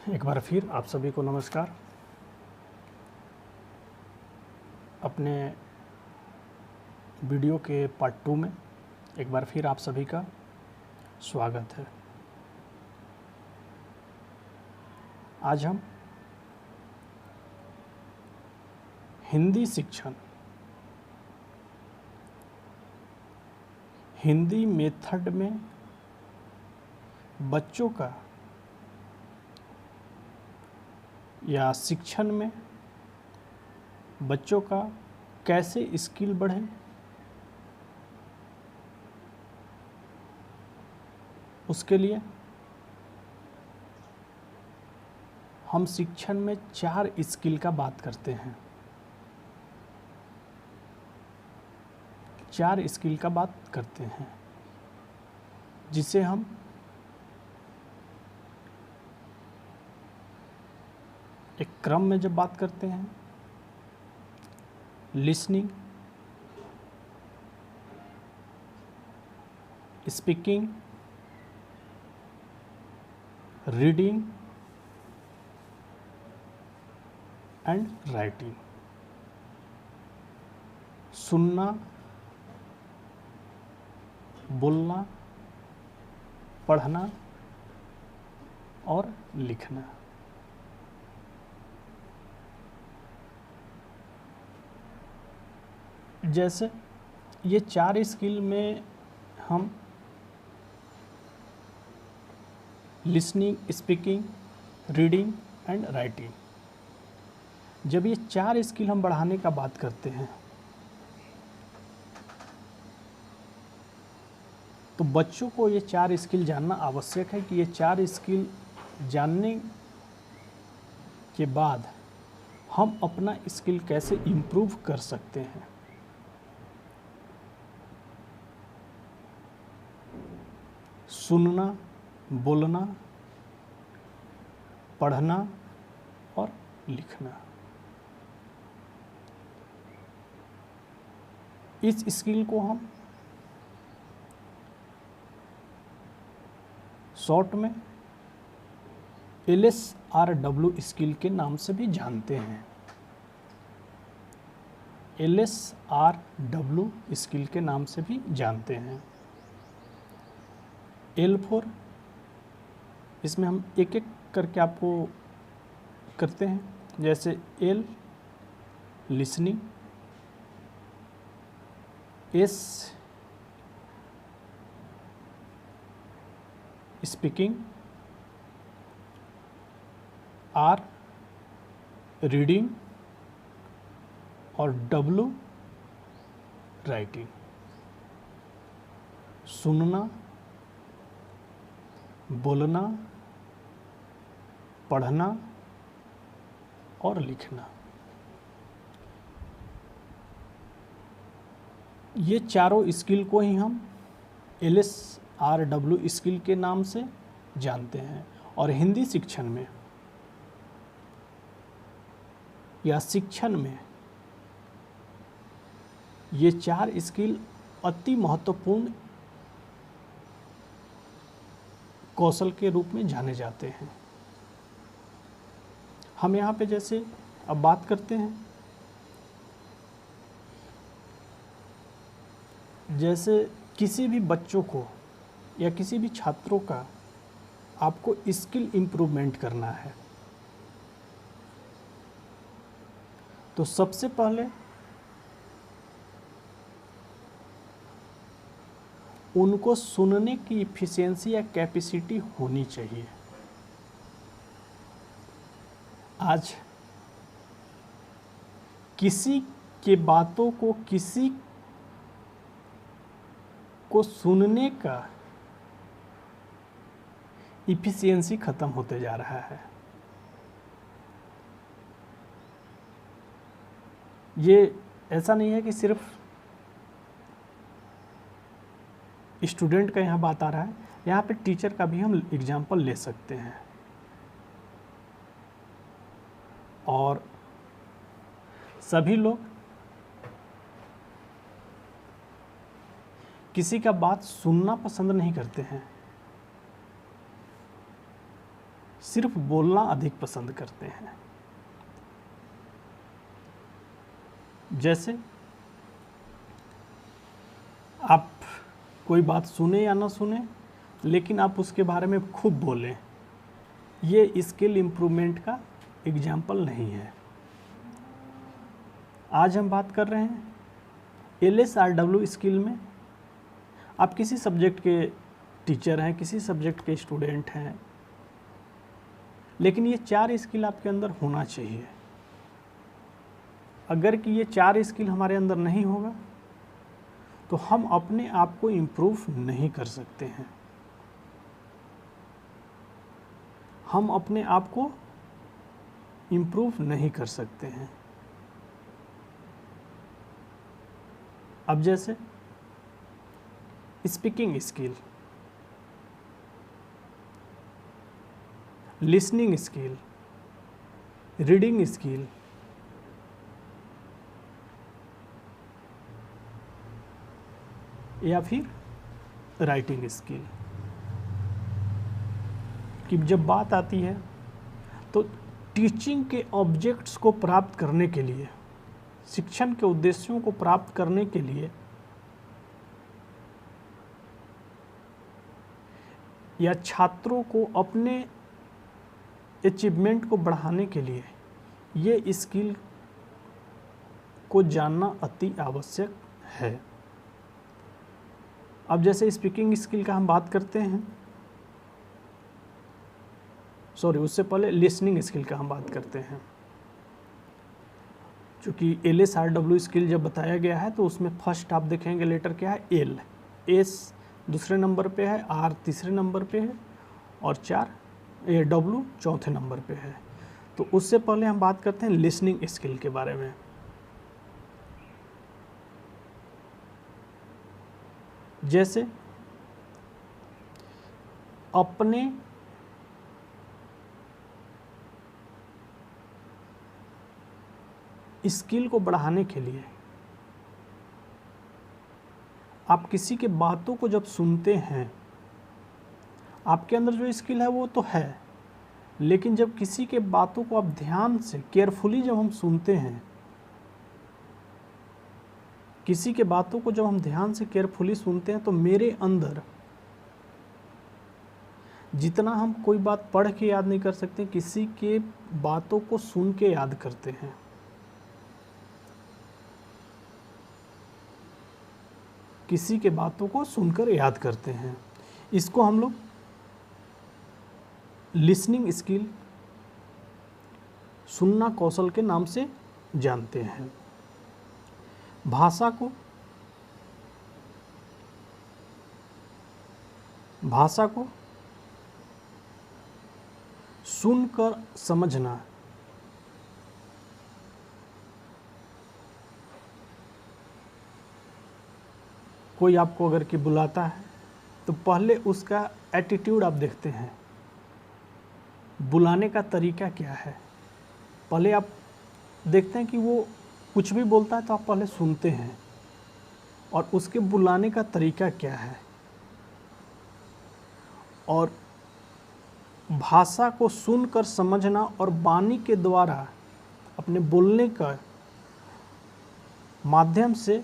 एक बार फिर आप सभी को नमस्कार। अपने वीडियो के पार्ट 2 में एक बार फिर आप सभी का स्वागत है। आज हम हिंदी शिक्षण, हिंदी मेथड में बच्चों का या शिक्षण में बच्चों का कैसे स्किल बढ़े, उसके लिए हम शिक्षण में 4 स्किल का बात करते हैं। 4 स्किल का बात करते हैं जिसे हम एक क्रम में जब बात करते हैं, listening, speaking, reading and writing, सुनना, बोलना, पढ़ना और लिखना। जैसे ये 4 स्किल में हम listening, speaking, reading and writing, जब ये 4 स्किल हम बढ़ाने का बात करते हैं तो बच्चों को ये 4 स्किल जानना आवश्यक है कि ये 4 स्किल जानने के बाद हम अपना स्किल कैसे इम्प्रूव कर सकते हैं। सुनना, बोलना, पढ़ना और लिखना, इस स्किल को हम शॉर्ट में LSRW स्किल के नाम से भी जानते हैं। LSRW स्किल के नाम से भी जानते हैं। L4, इसमें हम एक एक करके आपको करते हैं। जैसे L listening, S speaking, R reading और W राइटिंग। सुनना, बोलना, पढ़ना और लिखना, ये चारों स्किल को ही हम LSRW स्किल के नाम से जानते हैं। और हिंदी शिक्षण में या शिक्षण में ये 4 स्किल अति महत्वपूर्ण कौशल के रूप में जाने जाते हैं। हम यहाँ पे जैसे अब बात करते हैं, जैसे किसी भी बच्चों को या किसी भी छात्रों का आपको स्किल इम्प्रूवमेंट करना है तो सबसे पहले उनको सुनने की इफिशिएंसी या कैपेसिटी होनी चाहिए। आज किसी के बातों को, किसी को सुनने का इफिशिएंसी खत्म होते जा रहा है। ये ऐसा नहीं है कि सिर्फ स्टूडेंट का यहाँ बात आ रहा है, यहाँ पे टीचर का भी हम एग्जाम्पल ले सकते हैं। और सभी लोग किसी का बात सुनना पसंद नहीं करते हैं, सिर्फ बोलना अधिक पसंद करते हैं। जैसे आप कोई बात सुने या ना सुने, लेकिन आप उसके बारे में खूब बोलें, ये स्किल इम्प्रूवमेंट का एग्जाम्पल नहीं है। आज हम बात कर रहे हैं LSRW स्किल में। आप किसी सब्जेक्ट के टीचर हैं, किसी सब्जेक्ट के स्टूडेंट हैं, लेकिन ये 4 स्किल आपके अंदर होना चाहिए। अगर कि ये 4 स्किल हमारे अंदर नहीं होगा तो हम अपने आप को इम्प्रूव नहीं कर सकते हैं। हम अपने आप को इम्प्रूव नहीं कर सकते हैं। अब जैसे speaking skill, listening skill, reading skill, या फिर राइटिंग स्किल कि जब बात आती है तो टीचिंग के ऑब्जेक्ट्स को प्राप्त करने के लिए, शिक्षण के उद्देश्यों को प्राप्त करने के लिए या छात्रों को अपने अचीवमेंट को बढ़ाने के लिए ये स्किल को जानना अति आवश्यक है। अब जैसे स्पीकिंग स्किल का हम बात करते हैं, उससे पहले लिसनिंग स्किल का हम बात करते हैं। चूँकि LSRW स्किल जब बताया गया है तो उसमें फर्स्ट आप देखेंगे लेटर क्या है, L, S दूसरे नंबर पे है, R तीसरे नंबर पे है और W चौथे नंबर पे है। तो उससे पहले हम बात करते हैं लिसनिंग स्किल के बारे में। जैसे अपने स्किल को बढ़ाने के लिए आप किसी के बातों को जब सुनते हैं, आपके अंदर जो स्किल है वो तो है, लेकिन जब किसी के बातों को आप ध्यान से केयरफुली जब हम सुनते हैं, किसी के बातों को जब हम ध्यान से केयरफुली सुनते हैं तो मेरे अंदर जितना हम कोई बात पढ़ के याद नहीं कर सकते, किसी के बातों को सुन के याद करते हैं। किसी के बातों को सुनकर याद करते हैं। इसको हम लोग लिसनिंग स्किल, सुनना कौशल के नाम से जानते हैं। भाषा को सुनकर समझना, कोई आपको अगर कि बुलाता है तो पहले उसका एटीट्यूड आप देखते हैं, बुलाने का तरीका क्या है। पहले आप देखते हैं कि वो कुछ भी बोलता है तो आप पहले सुनते हैं और उसके बुलाने का तरीका क्या है। और भाषा को सुनकर समझना और वाणी के द्वारा अपने बोलने का माध्यम से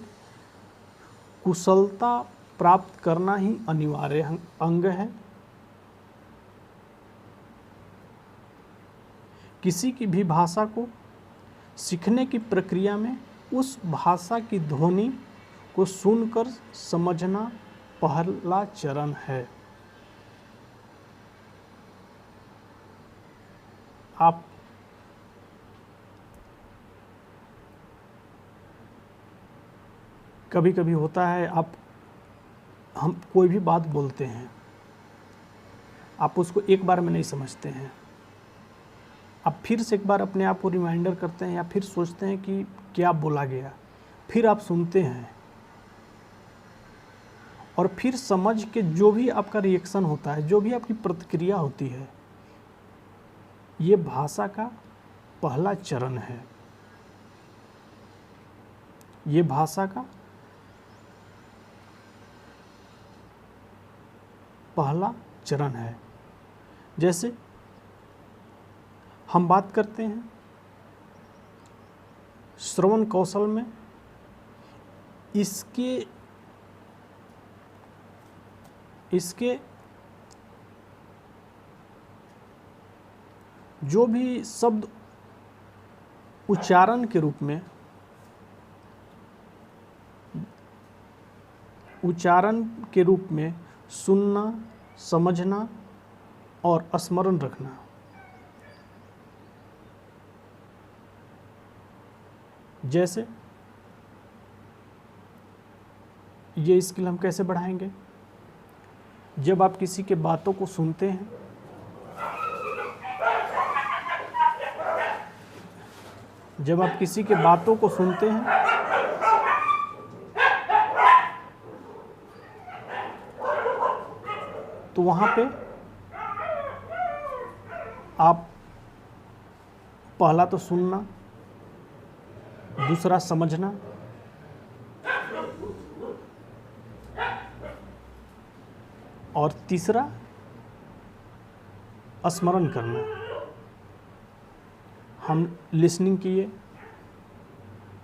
कुशलता प्राप्त करना ही अनिवार्य अंग है। किसी की भी भाषा को सीखने की प्रक्रिया में उस भाषा की ध्वनि को सुनकर समझना पहला चरण है। आप कभी कभी होता है, हम कोई भी बात बोलते हैं, आप उसको एक बार में नहीं समझते हैं, आप फिर से एक बार अपने आप को रिमाइंडर करते हैं या फिर सोचते हैं कि क्या बोला गया, फिर आप सुनते हैं और फिर समझ के जो भी आपका रिएक्शन होता है, जो भी आपकी प्रतिक्रिया होती है, ये भाषा का पहला चरण है। ये भाषा का पहला चरण है। जैसे हम बात करते हैं श्रवण कौशल में इसके जो भी शब्द उच्चारण के रूप में सुनना, समझना और स्मरण रखना। जैसे ये स्किल हम कैसे बढ़ाएंगे? जब आप किसी के बातों को सुनते हैं, जब आप किसी के बातों को सुनते हैं तो वहाँ पे आप पहला तो सुनना, दूसरा समझना और तीसरा स्मरण करना। हम लिसनिंग किए,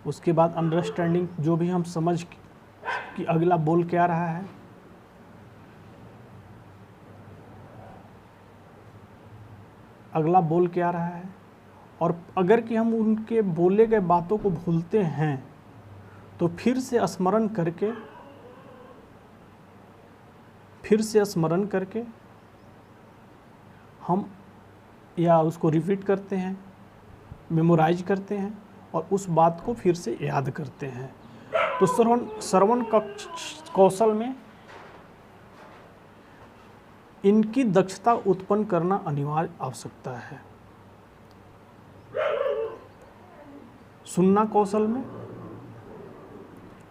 उसके बाद अंडरस्टैंडिंग, जो भी हम समझ कि अगला बोल क्या रहा है, अगला बोल क्या रहा है, और अगर कि हम उनके बोले गए बातों को भूलते हैं तो फिर से स्मरण करके हम या उसको रिपीट करते हैं, मेमोराइज करते हैं और उस बात को फिर से याद करते हैं। तो श्रवण कौशल में इनकी दक्षता उत्पन्न करना अनिवार्य आवश्यकता है। सुनना कौशल में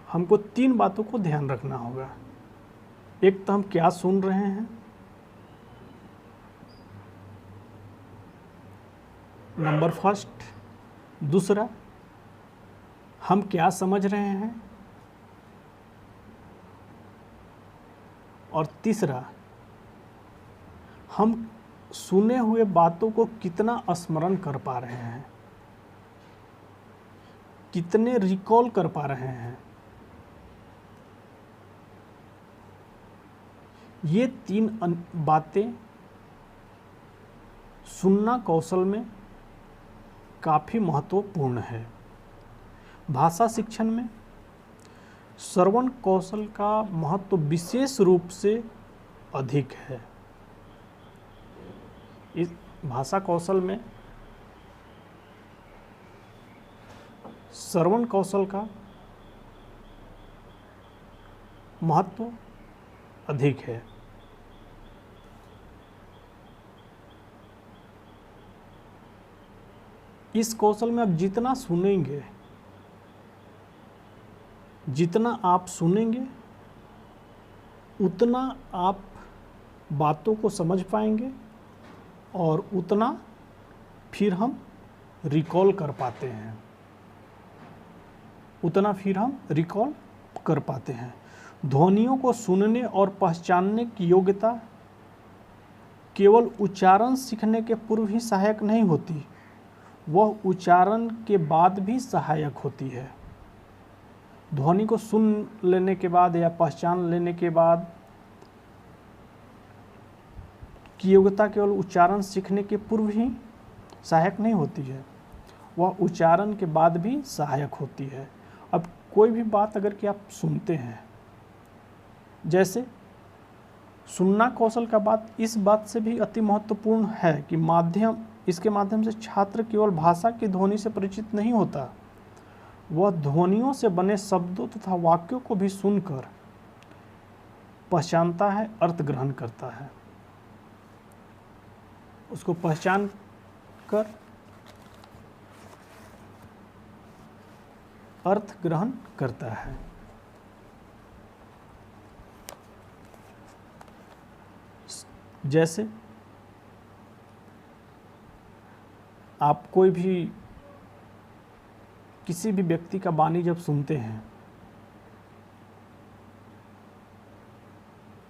हमको 3 बातों को ध्यान रखना होगा। एक तो हम क्या सुन रहे हैं, नंबर फर्स्ट। दूसरा, हम क्या समझ रहे हैं, और तीसरा, हम सुने हुए बातों को कितना स्मरण कर पा रहे हैं, कितने रिकॉल कर पा रहे हैं। ये 3 बातें सुनना कौशल में काफ़ी महत्वपूर्ण है। भाषा शिक्षण में श्रवण कौशल का महत्व विशेष रूप से अधिक है। इस भाषा कौशल में श्रवण कौशल का महत्व अधिक है। इस कौशल में आप जितना सुनेंगे, जितना आप सुनेंगे उतना आप बातों को समझ पाएंगे और उतना फिर हम रिकॉल कर पाते हैं, ध्वनियों को सुनने और पहचानने की योग्यता केवल उच्चारण सीखने के पूर्व ही सहायक नहीं होती, वह उच्चारण के बाद भी सहायक होती है। ध्वनि को सुन लेने के बाद या पहचान लेने के बाद की योग्यता केवल उच्चारण सीखने के पूर्व ही सहायक नहीं होती है, वह उच्चारण के बाद भी सहायक होती है। अब कोई भी बात अगर कि आप सुनते हैं, जैसे सुनना कौशल का बात इस बात से भी अति महत्वपूर्ण है कि इसके माध्यम से छात्र केवल भाषा की ध्वनि से परिचित नहीं होता, वह ध्वनियों से बने शब्दों तथा वाक्यों को भी सुनकर पहचानता है, अर्थ ग्रहण करता है, उसको पहचान कर अर्थ ग्रहण करता है। जैसे आप कोई भी किसी भी व्यक्ति का वाणी जब सुनते हैं,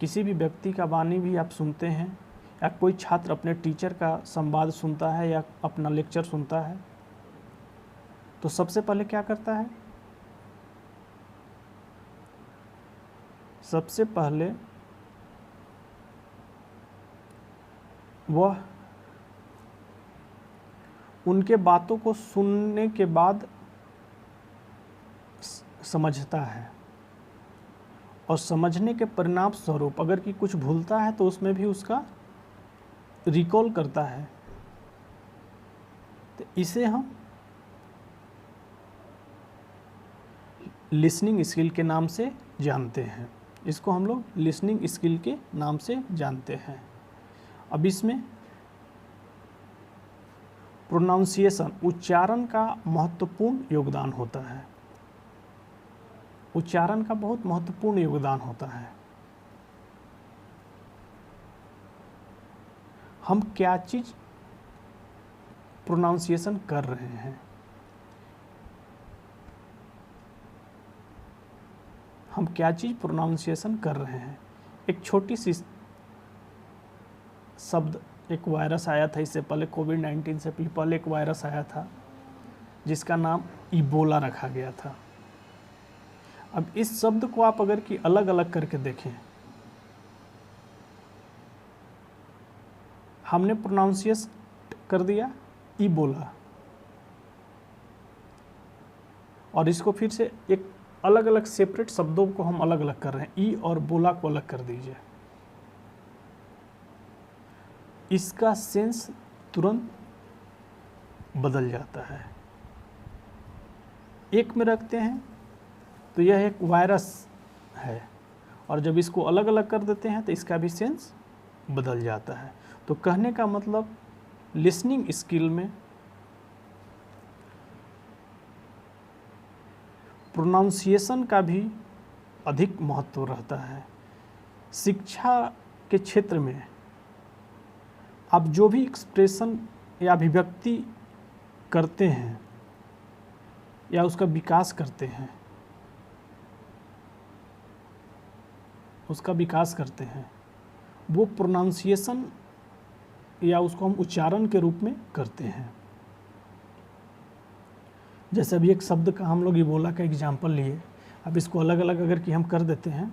किसी भी व्यक्ति का वाणी भी आप सुनते हैं या कोई छात्र अपने टीचर का संवाद सुनता है या अपना लेक्चर सुनता है तो सबसे पहले क्या करता है? सबसे पहले वह उनके बातों को सुनने के बाद समझता है और समझने के परिणाम स्वरूप अगर कि कुछ भूलता है तो उसमें भी उसका रिकॉल करता है। तो इसे हम लिसनिंग स्किल के नाम से जानते हैं। इसको हम लोग लिसनिंग स्किल के नाम से जानते हैं। अब इसमें प्रोनाउंसिएशन, उच्चारण का महत्वपूर्ण योगदान होता है। उच्चारण का बहुत महत्वपूर्ण योगदान होता है। हम क्या चीज़ प्रोनाउंसिएशन कर रहे हैं, हम क्या चीज़ प्रोनाउंसिएशन कर रहे हैं। एक छोटी सी शब्द, एक वायरस आया था इससे पहले, कोविड-19 से पहले एक वायरस आया था जिसका नाम इबोला रखा गया था। अब इस शब्द को आप अगर कि अलग अलग करके देखें, हमने प्रोनाउंसिएट कर दिया इबोला और इसको फिर से एक अलग अलग सेपरेट शब्दों को हम अलग अलग कर रहे हैं। ई और बोला को अलग कर दीजिए, इसका सेंस तुरंत बदल जाता है। एक में रखते हैं तो यह एक वायरस है और जब इसको अलग अलग कर देते हैं तो इसका भी सेंस बदल जाता है। तो कहने का मतलब लिसनिंग स्किल में प्रोनाउंसिएशन का भी अधिक महत्व रहता है। शिक्षा के क्षेत्र में आप जो भी एक्सप्रेशन या अभिव्यक्ति करते हैं या उसका विकास करते हैं, वो प्रोनाउंसिएशन या उसको हम उच्चारण के रूप में करते हैं। जैसे अभी एक शब्द का हम लोग इबोला का एग्जाम्पल लिए, अब इसको अलग अलग अगर कि हम कर देते हैं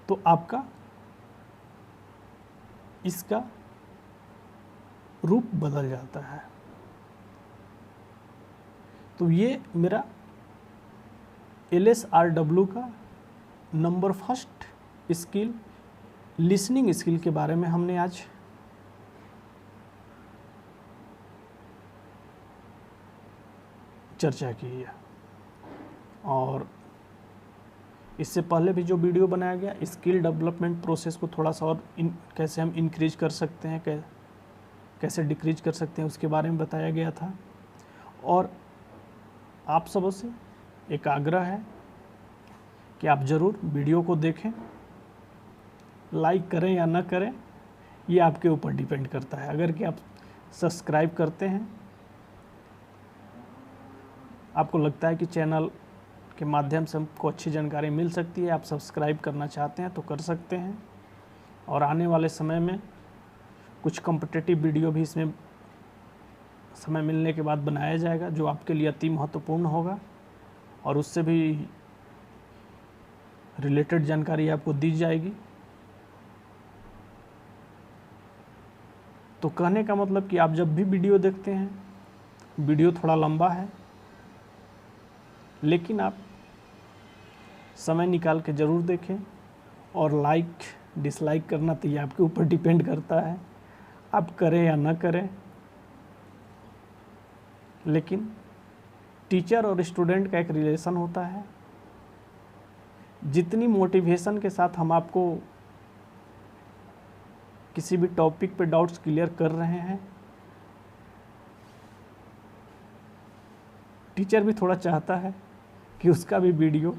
तो आपका इसका रूप बदल जाता है। तो ये मेरा LSRW का number first skill, listening skill के बारे में हमने आज चर्चा की है। और इससे पहले भी जो वीडियो बनाया गया स्किल डेवलपमेंट प्रोसेस को थोड़ा सा और कैसे हम इंक्रीज कर सकते हैं, कैसे डिक्रीज कर सकते हैं, उसके बारे में बताया गया था। और आप सबों से एक आग्रह है कि आप ज़रूर वीडियो को देखें, लाइक करें या ना करें ये आपके ऊपर डिपेंड करता है। अगर कि आप सब्सक्राइब करते हैं, आपको लगता है कि चैनल के माध्यम से हमको अच्छी जानकारी मिल सकती है, आप सब्सक्राइब करना चाहते हैं तो कर सकते हैं। और आने वाले समय में कुछ कॉम्पिटिटिव वीडियो भी इसमें समय मिलने के बाद बनाया जाएगा जो आपके लिए अति महत्वपूर्ण होगा और उससे भी रिलेटेड जानकारी आपको दी जाएगी। तो कहने का मतलब कि आप जब भी वीडियो देखते हैं, वीडियो थोड़ा लंबा है लेकिन आप समय निकाल के ज़रूर देखें। और लाइक डिसलाइक करना तो ये आपके ऊपर डिपेंड करता है, आप करें या ना करें। लेकिन टीचर और स्टूडेंट का एक रिलेशन होता है। जितनी मोटिवेशन के साथ हम आपको किसी भी टॉपिक पे डाउट्स क्लियर कर रहे हैं, टीचर भी थोड़ा चाहता है कि उसका भी वीडियो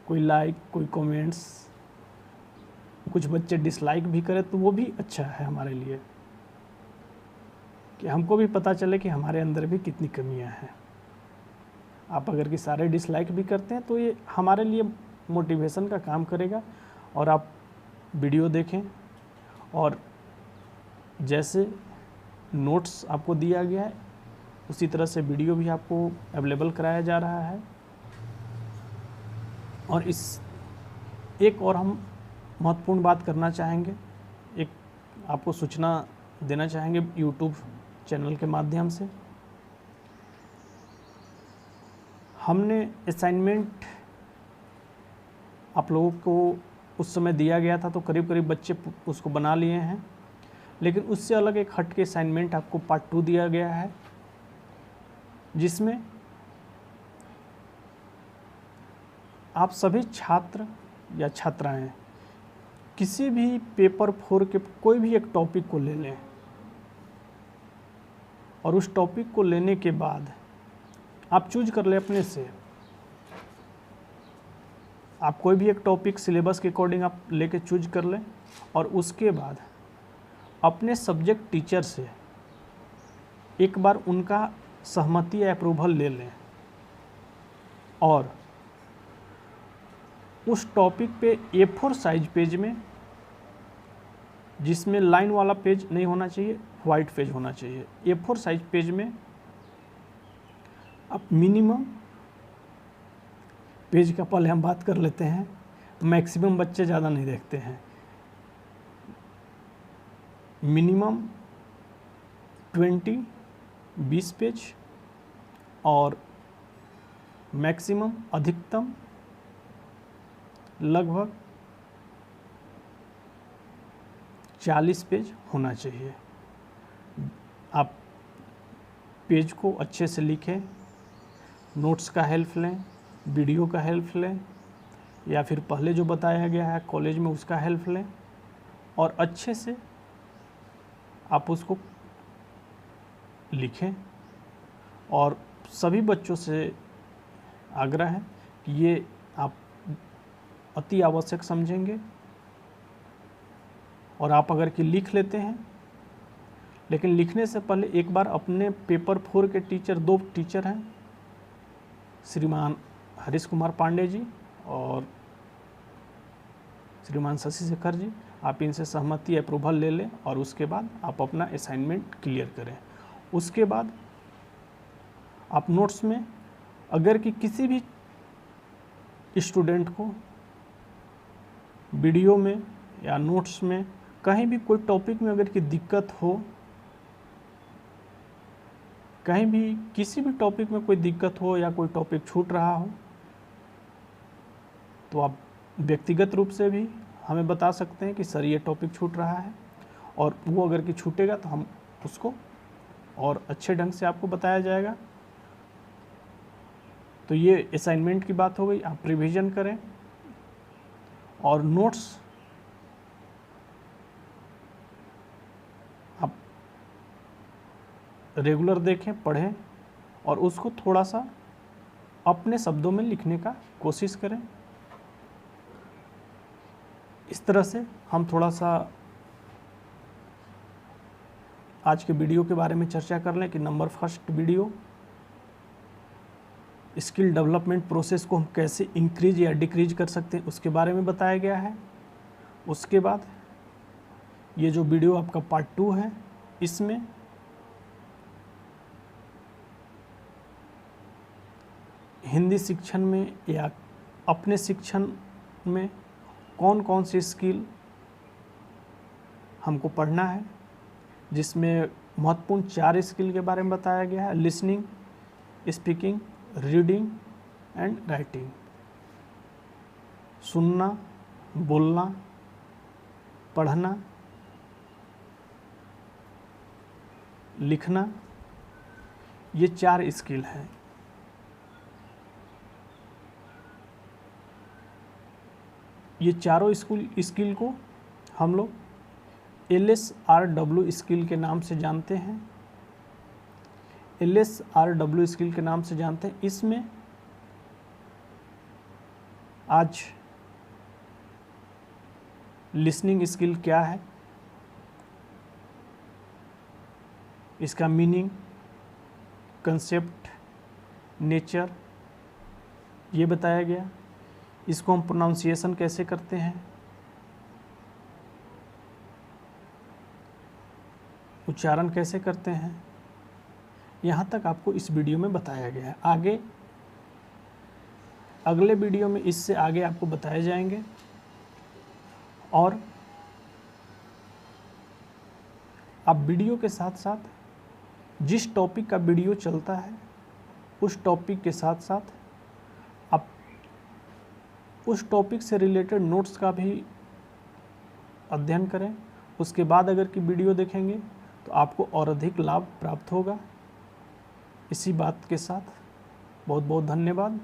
कोई लाइक, कोई कमेंट्स, कुछ बच्चे डिसलाइक भी करें तो वो भी अच्छा है हमारे लिए, कि हमको भी पता चले कि हमारे अंदर भी कितनी कमियां हैं। आप अगर कि सारे डिसलाइक भी करते हैं तो ये हमारे लिए मोटिवेशन का काम करेगा और आप वीडियो देखें और जैसे नोट्स आपको दिया गया है उसी तरह से वीडियो भी आपको अवेलेबल कराया जा रहा है। और इस एक और हम महत्वपूर्ण बात करना चाहेंगे, एक आपको सूचना देना चाहेंगे यूट्यूब चैनल के माध्यम से। हमने असाइनमेंट आप लोगों को उस समय दिया गया था तो करीब करीब बच्चे उसको बना लिए हैं, लेकिन उससे अलग एक हट के असाइनमेंट आपको पार्ट 2 दिया गया है, जिसमें आप सभी छात्र या छात्राएं किसी भी पेपर 4 के कोई भी एक टॉपिक को ले लें और उस टॉपिक को लेने के बाद आप चूज कर लें अपने से। आप कोई भी एक टॉपिक सिलेबस के अकॉर्डिंग आप लेके चूज कर लें और उसके बाद अपने सब्जेक्ट टीचर से एक बार उनका सहमति या अप्रूवल ले लें और उस टॉपिक पे A4 साइज पेज में, जिसमें लाइन वाला पेज नहीं होना चाहिए, वाइट पेज होना चाहिए, A4 साइज पेज में आप मिनिमम पेज का पहले हम बात कर लेते हैं, मैक्सिमम बच्चे ज़्यादा नहीं देखते हैं। मिनिमम 20 पेज और मैक्सिमम अधिकतम लगभग 40 पेज होना चाहिए। आप पेज को अच्छे से लिखें, नोट्स का हेल्प लें, वीडियो का हेल्प लें या फिर पहले जो बताया गया है कॉलेज में उसका हेल्प लें और अच्छे से आप उसको लिखें। और सभी बच्चों से आग्रह है कि ये आप अति आवश्यक समझेंगे और आप अगर कि लिख लेते हैं, लेकिन लिखने से पहले एक बार अपने पेपर 4 के टीचर, 2 टीचर हैं, श्रीमान हरीश कुमार पांडे जी और श्रीमान शशि शेखर जी, आप इनसे सहमति अप्रूवल ले लें और उसके बाद आप अपना असाइनमेंट क्लियर करें। उसके बाद आप नोट्स में अगर कि किसी भी स्टूडेंट को वीडियो में या नोट्स में कहीं भी कोई टॉपिक में अगर की दिक्कत हो, कहीं भी किसी भी टॉपिक में कोई दिक्कत हो या कोई टॉपिक छूट रहा हो, तो आप व्यक्तिगत रूप से भी हमें बता सकते हैं कि सर ये टॉपिक छूट रहा है, और वो अगर कि छूटेगा तो हम उसको और अच्छे ढंग से आपको बताया जाएगा। तो ये असाइनमेंट की बात हो गई, आप रिवीजन करें और नोट्स आप रेगुलर देखें, पढ़ें और उसको थोड़ा सा अपने शब्दों में लिखने का कोशिश करें। इस तरह से हम थोड़ा सा आज के वीडियो के बारे में चर्चा कर लें कि number first video skill development process को हम कैसे इंक्रीज या डिक्रीज कर सकते हैं उसके बारे में बताया गया है। उसके बाद ये जो वीडियो आपका पार्ट 2 है, इसमें हिंदी शिक्षण में या अपने शिक्षण में कौन कौन सी स्किल हमको पढ़ना है, जिसमें महत्वपूर्ण 4 स्किल के बारे में बताया गया है: listening, speaking, reading and writing. सुनना, बोलना, पढ़ना, लिखना, ये 4 स्किल हैं। ये चारों स्किल को हम लोग LSRW स्किल के नाम से जानते हैं। LSRW स्किल के नाम से जानते हैं। इसमें आज लिसनिंग स्किल क्या है, इसका मीनिंग, कंसेप्ट, नेचर ये बताया गया। इसको हम प्रोनाउंसिएशन कैसे करते हैं, उच्चारण कैसे करते हैं, यहाँ तक आपको इस वीडियो में बताया गया है। आगे अगले वीडियो में इससे आगे आपको बताए जाएंगे। और आप वीडियो के साथ साथ जिस टॉपिक का वीडियो चलता है उस टॉपिक के साथ साथ आप उस टॉपिक से रिलेटेड नोट्स का भी अध्ययन करें। उसके बाद अगर की वीडियो देखेंगे तो आपको और अधिक लाभ प्राप्त होगा। इसी बात के साथ बहुत बहुत धन्यवाद।